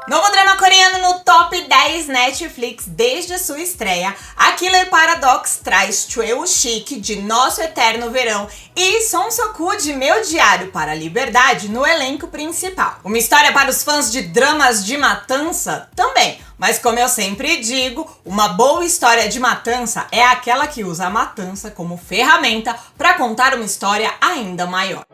Novo drama coreano no top 10 Netflix desde a sua estreia. A Killer Paradox traz Choi Woo-sik de Nosso Eterno Verão e Song So-koo de Meu Diário para a Liberdade no elenco principal. Uma história para os fãs de dramas de matança? Também. Mas como eu sempre digo, uma boa história de matança é aquela que usa a matança como ferramenta para contar uma história ainda maior.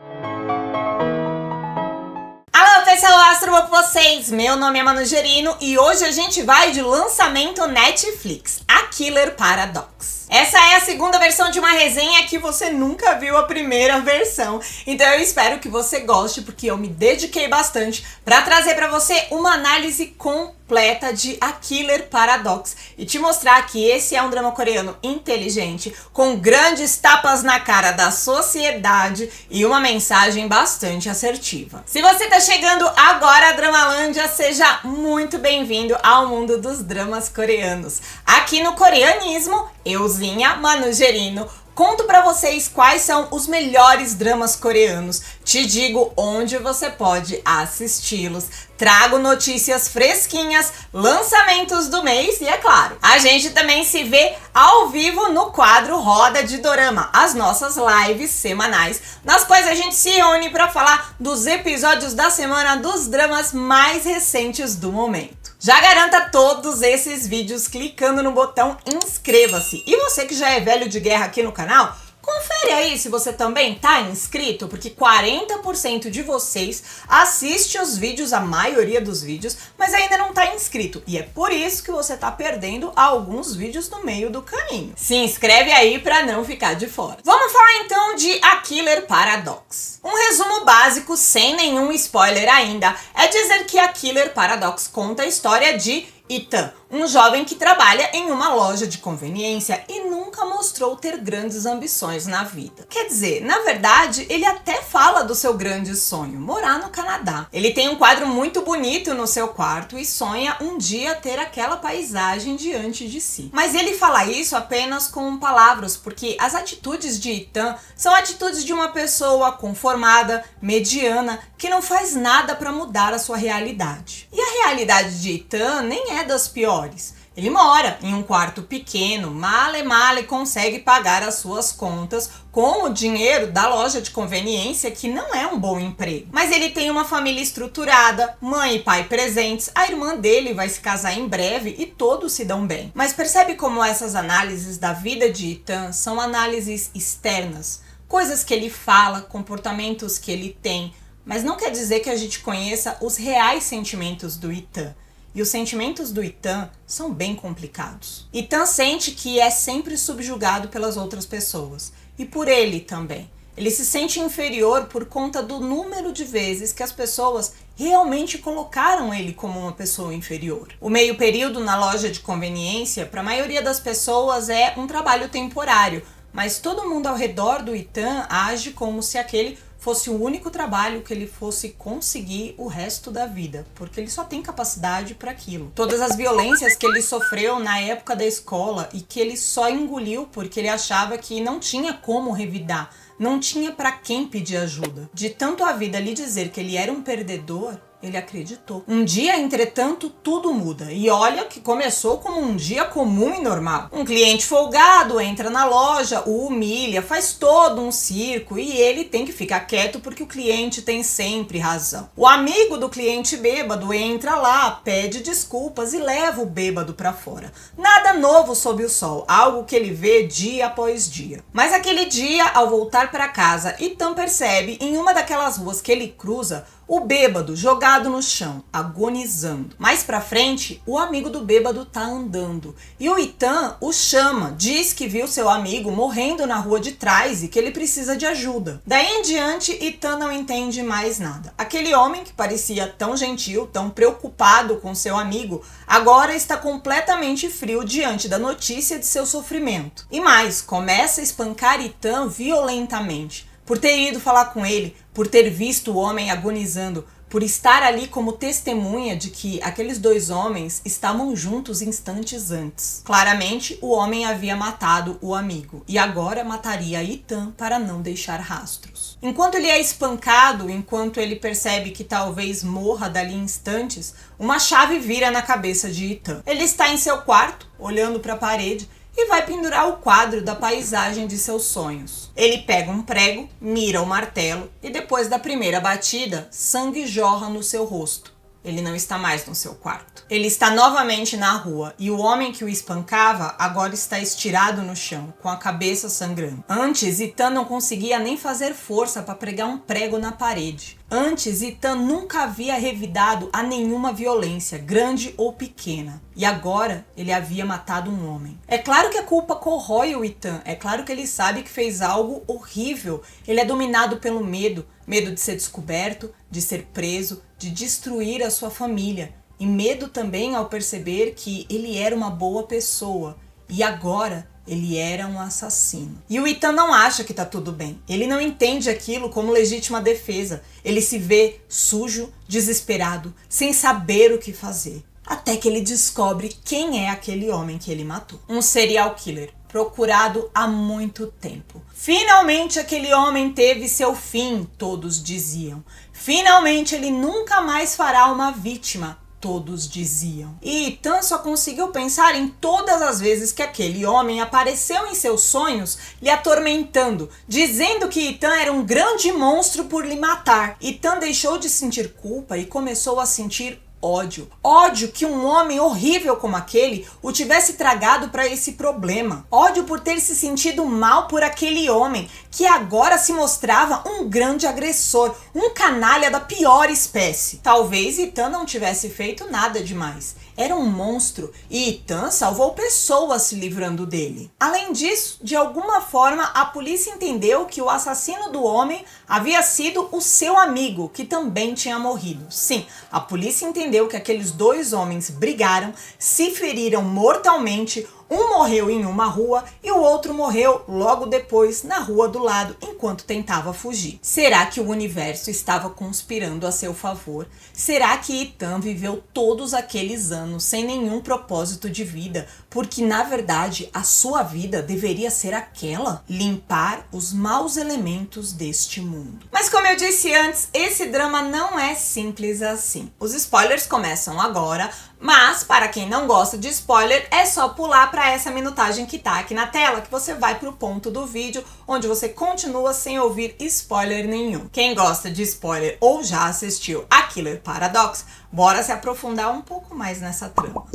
Alô pessoal, Astro com vocês! Meu nome é Manu Gerino e hoje a gente vai de lançamento Netflix, A Killer Paradox. Essa é a segunda versão de uma resenha que você nunca viu a primeira versão, então eu espero que você goste porque eu me dediquei bastante para trazer para você uma análise completa de A Killer Paradox e te mostrar que esse é um drama coreano inteligente, com grandes tapas na cara da sociedade e uma mensagem bastante assertiva. Se você tá chegando agora à Dramalândia, seja muito bem-vindo ao mundo dos dramas coreanos. Aqui no Coreanismo, euzinha, Manu Gerino, conto pra vocês quais são os melhores dramas coreanos, te digo onde você pode assisti-los, trago notícias fresquinhas, lançamentos do mês e, é claro, a gente também se vê ao vivo no quadro Roda de Dorama, as nossas lives semanais, nas quais a gente se reúne para falar dos episódios da semana dos dramas mais recentes do momento. Já garanta todos esses vídeos clicando no botão inscreva-se. E você que já é velho de guerra aqui no canal, confere aí se você também tá inscrito, porque 40% de vocês assiste os vídeos, a maioria dos vídeos, mas ainda não tá inscrito. E é por isso que você tá perdendo alguns vídeos no meio do caminho. Se inscreve aí pra não ficar de fora. Vamos falar então de A Killer Paradox. Um resumo básico, sem nenhum spoiler ainda, é dizer que A Killer Paradox conta a história de Ethan, um jovem que trabalha em uma loja de conveniência e nunca mostrou ter grandes ambições na vida. Quer dizer, na verdade, ele até fala do seu grande sonho, morar no Canadá. Ele tem um quadro muito bonito no seu quarto e sonha um dia ter aquela paisagem diante de si. Mas ele fala isso apenas com palavras, porque as atitudes de Ethan são atitudes de uma pessoa conformada, mediana, que não faz nada para mudar a sua realidade. E a realidade de Ethan nem é das piores. Ele mora em um quarto pequeno, male consegue pagar as suas contas com o dinheiro da loja de conveniência, que não é um bom emprego. Mas ele tem uma família estruturada, mãe e pai presentes, a irmã dele vai se casar em breve e todos se dão bem. Mas percebe como essas análises da vida de Ethan são análises externas, coisas que ele fala, comportamentos que ele tem, mas não quer dizer que a gente conheça os reais sentimentos do Ethan. E os sentimentos do Ethan são bem complicados. Ethan sente que é sempre subjugado pelas outras pessoas. E por ele também. Ele se sente inferior por conta do número de vezes que as pessoas realmente colocaram ele como uma pessoa inferior. O meio período na loja de conveniência, para a maioria das pessoas, é um trabalho temporário. Mas todo mundo ao redor do Ethan age como se aquele fosse o único trabalho que ele fosse conseguir o resto da vida, porque ele só tem capacidade para aquilo. Todas as violências que ele sofreu na época da escola e que ele só engoliu porque ele achava que não tinha como revidar, não tinha para quem pedir ajuda. De tanto a vida lhe dizer que ele era um perdedor, ele acreditou. Um dia, entretanto, tudo muda. E olha que começou como um dia comum e normal. Um cliente folgado entra na loja, o humilha, faz todo um circo e ele tem que ficar quieto porque o cliente tem sempre razão. O amigo do cliente bêbado entra lá, pede desculpas e leva o bêbado pra fora. Nada novo sob o sol, algo que ele vê dia após dia. Mas aquele dia, ao voltar para casa, Ethan percebe em uma daquelas ruas que ele cruza o bêbado jogado no chão, agonizando. Mais pra frente, o amigo do bêbado tá andando. E o Ethan o chama, diz que viu seu amigo morrendo na rua de trás e que ele precisa de ajuda. Daí em diante, Ethan não entende mais nada. Aquele homem que parecia tão gentil, tão preocupado com seu amigo, agora está completamente frio diante da notícia de seu sofrimento. E mais, começa a espancar Ethan violentamente. Por ter ido falar com ele, por ter visto o homem agonizando, por estar ali como testemunha de que aqueles dois homens estavam juntos instantes antes. Claramente, o homem havia matado o amigo e agora mataria Ethan para não deixar rastros. Enquanto ele é espancado, enquanto ele percebe que talvez morra dali em instantes, uma chave vira na cabeça de Ethan. Ele está em seu quarto, olhando para a parede, e vai pendurar o quadro da paisagem de seus sonhos. Ele pega um prego, mira o martelo e depois da primeira batida, sangue jorra no seu rosto. Ele não está mais no seu quarto. Ele está novamente na rua e o homem que o espancava agora está estirado no chão, com a cabeça sangrando. Antes, Ethan não conseguia nem fazer força para pregar um prego na parede. Antes, Ethan nunca havia revidado a nenhuma violência, grande ou pequena. E agora, ele havia matado um homem. É claro que a culpa corrói o Ethan. É claro que ele sabe que fez algo horrível. Ele é dominado pelo medo. Medo de ser descoberto, de ser preso, de destruir a sua família. E medo também ao perceber que ele era uma boa pessoa. E agora ele era um assassino. E o Ethan não acha que tá tudo bem. Ele não entende aquilo como legítima defesa. Ele se vê sujo, desesperado, sem saber o que fazer. Até que ele descobre quem é aquele homem que ele matou. Um serial killer, procurado há muito tempo. Finalmente aquele homem teve seu fim, todos diziam. Finalmente ele nunca mais fará uma vítima, todos diziam. E Ethan só conseguiu pensar em todas as vezes que aquele homem apareceu em seus sonhos, lhe atormentando, dizendo que Ethan era um grande monstro por lhe matar. Ethan deixou de sentir culpa e começou a sentir ódio. Ódio que um homem horrível como aquele o tivesse tragado para esse problema. Ódio por ter se sentido mal por aquele homem que agora se mostrava um grande agressor, um canalha da pior espécie. Talvez Ethan não tivesse feito nada demais. Era um monstro e Ethan salvou pessoas se livrando dele. Além disso, de alguma forma, a polícia entendeu que o assassino do homem havia sido o seu amigo, que também tinha morrido. Sim, a polícia entendeu que aqueles dois homens brigaram, se feriram mortalmente. Um morreu em uma rua e o outro morreu logo depois na rua do lado enquanto tentava fugir. Será que o universo estava conspirando a seu favor? Será que Ethan viveu todos aqueles anos sem nenhum propósito de vida? Porque na verdade a sua vida deveria ser aquela: limpar os maus elementos deste mundo. Mas como eu disse antes, esse drama não é simples assim. Os spoilers começam agora, mas para quem não gosta de spoiler, é só pular para essa minutagem que tá aqui na tela, que você vai pro ponto do vídeo, onde você continua sem ouvir spoiler nenhum. Quem gosta de spoiler ou já assistiu A Killer Paradox, bora se aprofundar um pouco mais nessa trama.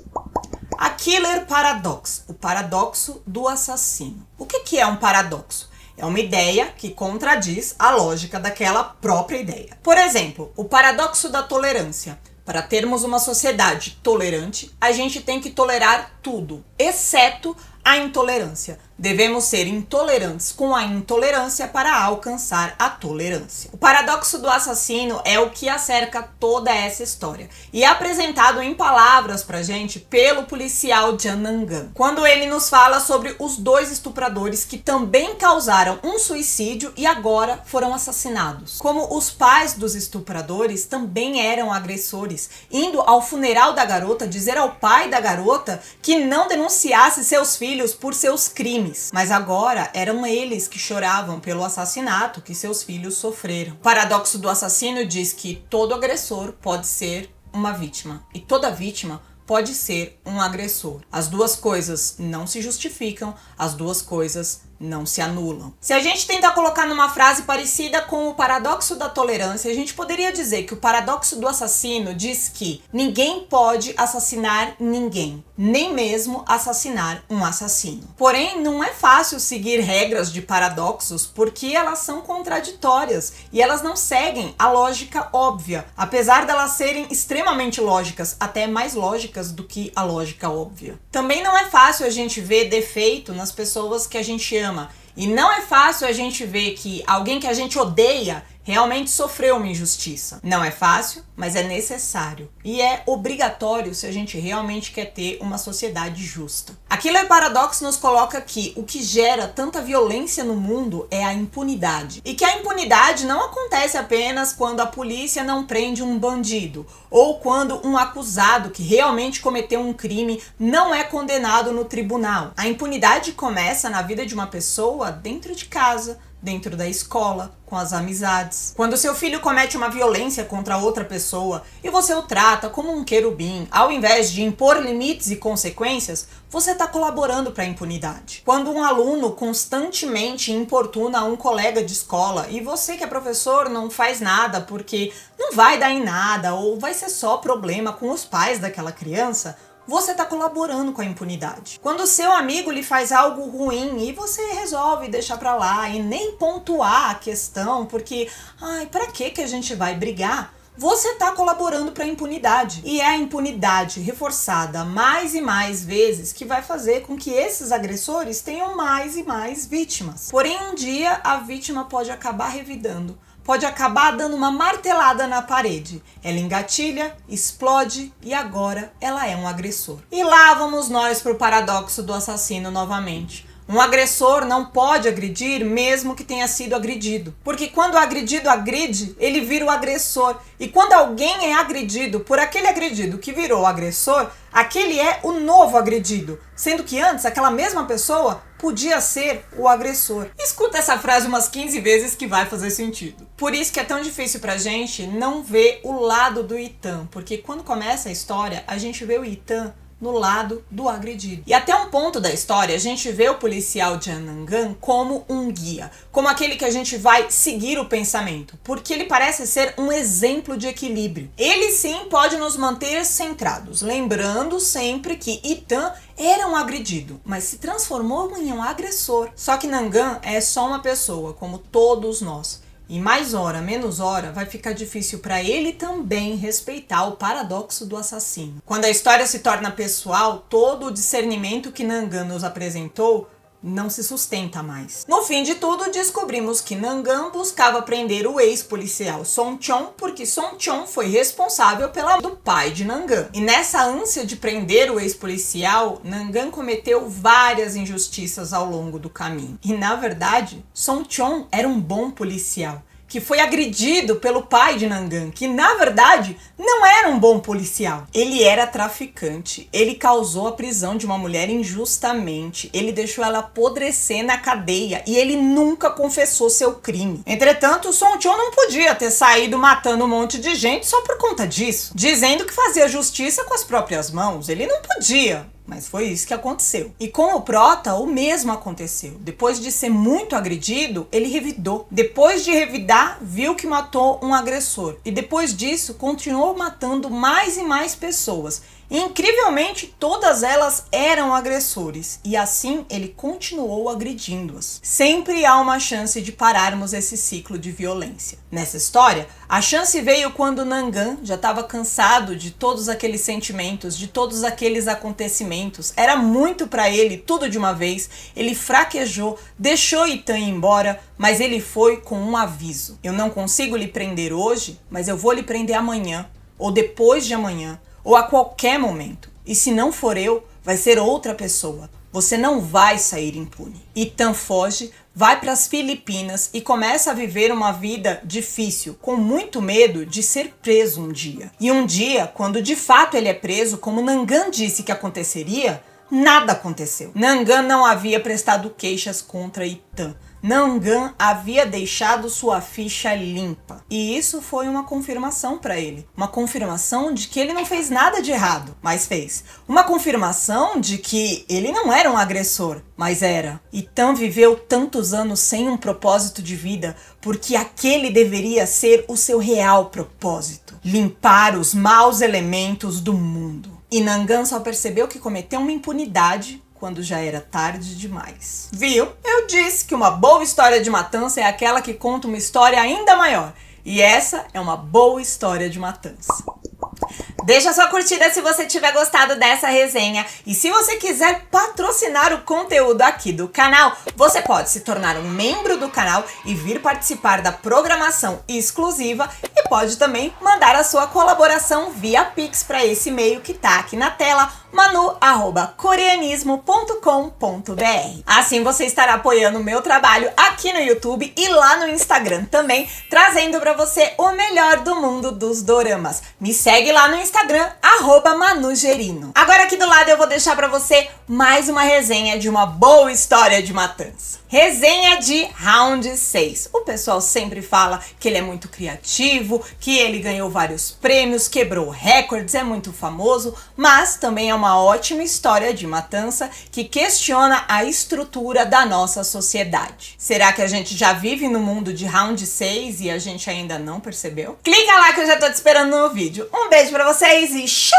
A Killer Paradox, o paradoxo do assassino. O que é um paradoxo? É uma ideia que contradiz a lógica daquela própria ideia. Por exemplo, o paradoxo da tolerância. Para termos uma sociedade tolerante, a gente tem que tolerar tudo, exceto a intolerância. Devemos ser intolerantes com a intolerância para alcançar a tolerância. O paradoxo do assassino é o que acerca toda essa história e é apresentado em palavras pra gente pelo policial Janangan, quando ele nos fala sobre os dois estupradores que também causaram um suicídio e agora foram assassinados. Como os pais dos estupradores também eram agressores, indo ao funeral da garota dizer ao pai da garota que não denunciasse seus filhos por seus crimes. Mas agora eram eles que choravam pelo assassinato que seus filhos sofreram. O paradoxo do assassino diz que todo agressor pode ser uma vítima e toda vítima pode ser um agressor. As duas coisas não se justificam, as duas coisas não se anulam. Se a gente tentar colocar numa frase parecida com o paradoxo da tolerância, a gente poderia dizer que o paradoxo do assassino diz que ninguém pode assassinar ninguém, nem mesmo assassinar um assassino. Porém, não é fácil seguir regras de paradoxos porque elas são contraditórias e elas não seguem a lógica óbvia, apesar delas serem extremamente lógicas, até mais lógicas do que a lógica óbvia. Também não é fácil a gente ver defeito nas pessoas que a gente ama. E não é fácil a gente ver que alguém que a gente odeia realmente sofreu uma injustiça. Não é fácil, mas é necessário. E é obrigatório se a gente realmente quer ter uma sociedade justa. A Killer Paradox nos coloca que o que gera tanta violência no mundo é a impunidade. E que a impunidade não acontece apenas quando a polícia não prende um bandido, ou quando um acusado que realmente cometeu um crime não é condenado no tribunal. A impunidade começa na vida de uma pessoa dentro de casa, dentro da escola, com as amizades. Quando seu filho comete uma violência contra outra pessoa e você o trata como um querubim, ao invés de impor limites e consequências, você está colaborando para a impunidade. Quando um aluno constantemente importuna um colega de escola e você que é professor não faz nada porque não vai dar em nada ou vai ser só problema com os pais daquela criança, você está colaborando com a impunidade. Quando o seu amigo lhe faz algo ruim e você resolve deixar pra lá e nem pontuar a questão, porque, pra que a gente vai brigar? Você está colaborando para a impunidade. E é a impunidade reforçada mais e mais vezes que vai fazer com que esses agressores tenham mais e mais vítimas. Porém, um dia a vítima pode acabar revidando. Pode acabar dando uma martelada na parede. Ela engatilha, explode e agora ela é um agressor. E lá vamos nós pro paradoxo do assassino novamente. Um agressor não pode agredir mesmo que tenha sido agredido. Porque quando o agredido agride, ele vira o agressor. E quando alguém é agredido por aquele agredido que virou o agressor, aquele é o novo agredido. Sendo que antes aquela mesma pessoa podia ser o agressor. Escuta essa frase umas 15 vezes que vai fazer sentido. Por isso que é tão difícil pra gente não ver o lado do Ethan. Porque quando começa a história, a gente vê o Ethan no lado do agredido. E até um ponto da história, a gente vê o policial Jian Nangan como um guia, como aquele que a gente vai seguir o pensamento, porque ele parece ser um exemplo de equilíbrio. Ele sim pode nos manter centrados, lembrando sempre que Ethan era um agredido, mas se transformou em um agressor. Só que Nangan é só uma pessoa, como todos nós. E mais hora, menos hora, vai ficar difícil para ele também respeitar o paradoxo do assassino. Quando a história se torna pessoal, todo o discernimento que Nangan nos apresentou não se sustenta mais. No fim de tudo, descobrimos que Nangan buscava prender o ex-policial Song Chong porque Song Chong foi responsável pela do pai de Nangan. E nessa ânsia de prender o ex-policial, Nangan cometeu várias injustiças ao longo do caminho. E na verdade, Song Chong era um bom policial, que foi agredido pelo pai de Nangan, que na verdade não era um bom policial. Ele era traficante, ele causou a prisão de uma mulher injustamente, ele deixou ela apodrecer na cadeia e ele nunca confessou seu crime. Entretanto, Song Chong não podia ter saído matando um monte de gente só por conta disso, dizendo que fazia justiça com as próprias mãos. Ele não podia. Mas foi isso que aconteceu. E com o Prota, o mesmo aconteceu. Depois de ser muito agredido, ele revidou. Depois de revidar, viu que matou um agressor. E depois disso, continuou matando mais e mais pessoas. E, incrivelmente, todas elas eram agressores. E assim, ele continuou agredindo-as. Sempre há uma chance de pararmos esse ciclo de violência. Nessa história, a chance veio quando Nangan já estava cansado de todos aqueles sentimentos, de todos aqueles acontecimentos. Era muito para ele, tudo de uma vez. Ele fraquejou, deixou Ethan ir embora, mas ele foi com um aviso. Eu não consigo lhe prender hoje, mas eu vou lhe prender amanhã, ou depois de amanhã, ou a qualquer momento. E se não for eu, vai ser outra pessoa. Você não vai sair impune. Ethan foge, vai para as Filipinas e começa a viver uma vida difícil, com muito medo de ser preso um dia. E um dia, quando de fato ele é preso, como Nangan disse que aconteceria, nada aconteceu. Nangan não havia prestado queixas contra Ethan. Nangan havia deixado sua ficha limpa. E isso foi uma confirmação para ele. Uma confirmação de que ele não fez nada de errado, mas fez. Uma confirmação de que ele não era um agressor, mas era. Ethan viveu tantos anos sem um propósito de vida, porque aquele deveria ser o seu real propósito. Limpar os maus elementos do mundo. E Nangan só percebeu que cometeu uma impunidade quando já era tarde demais. Viu? Eu disse que uma boa história de matança é aquela que conta uma história ainda maior. E essa é uma boa história de matança. Deixa sua curtida se você tiver gostado dessa resenha. E se você quiser patrocinar o conteúdo aqui do canal, você pode se tornar um membro do canal e vir participar da programação exclusiva e pode também mandar a sua colaboração via Pix para esse e-mail que tá aqui na tela, manu@coreanismo.com.br. Assim você estará apoiando o meu trabalho aqui no YouTube e lá no Instagram também, trazendo para você o melhor do mundo dos doramas. Me segue lá no Instagram, @manugerino. Agora aqui do lado eu vou deixar para você mais uma resenha de uma boa história de matança. Resenha de Round 6. O pessoal sempre fala que ele é muito criativo, que ele ganhou vários prêmios, quebrou recordes, é muito famoso, mas também é uma ótima história de matança que questiona a estrutura da nossa sociedade. Será que a gente já vive no mundo de Round 6 e a gente ainda não percebeu? Clica lá que eu já tô te esperando no vídeo. Um beijo pra vocês e tchau!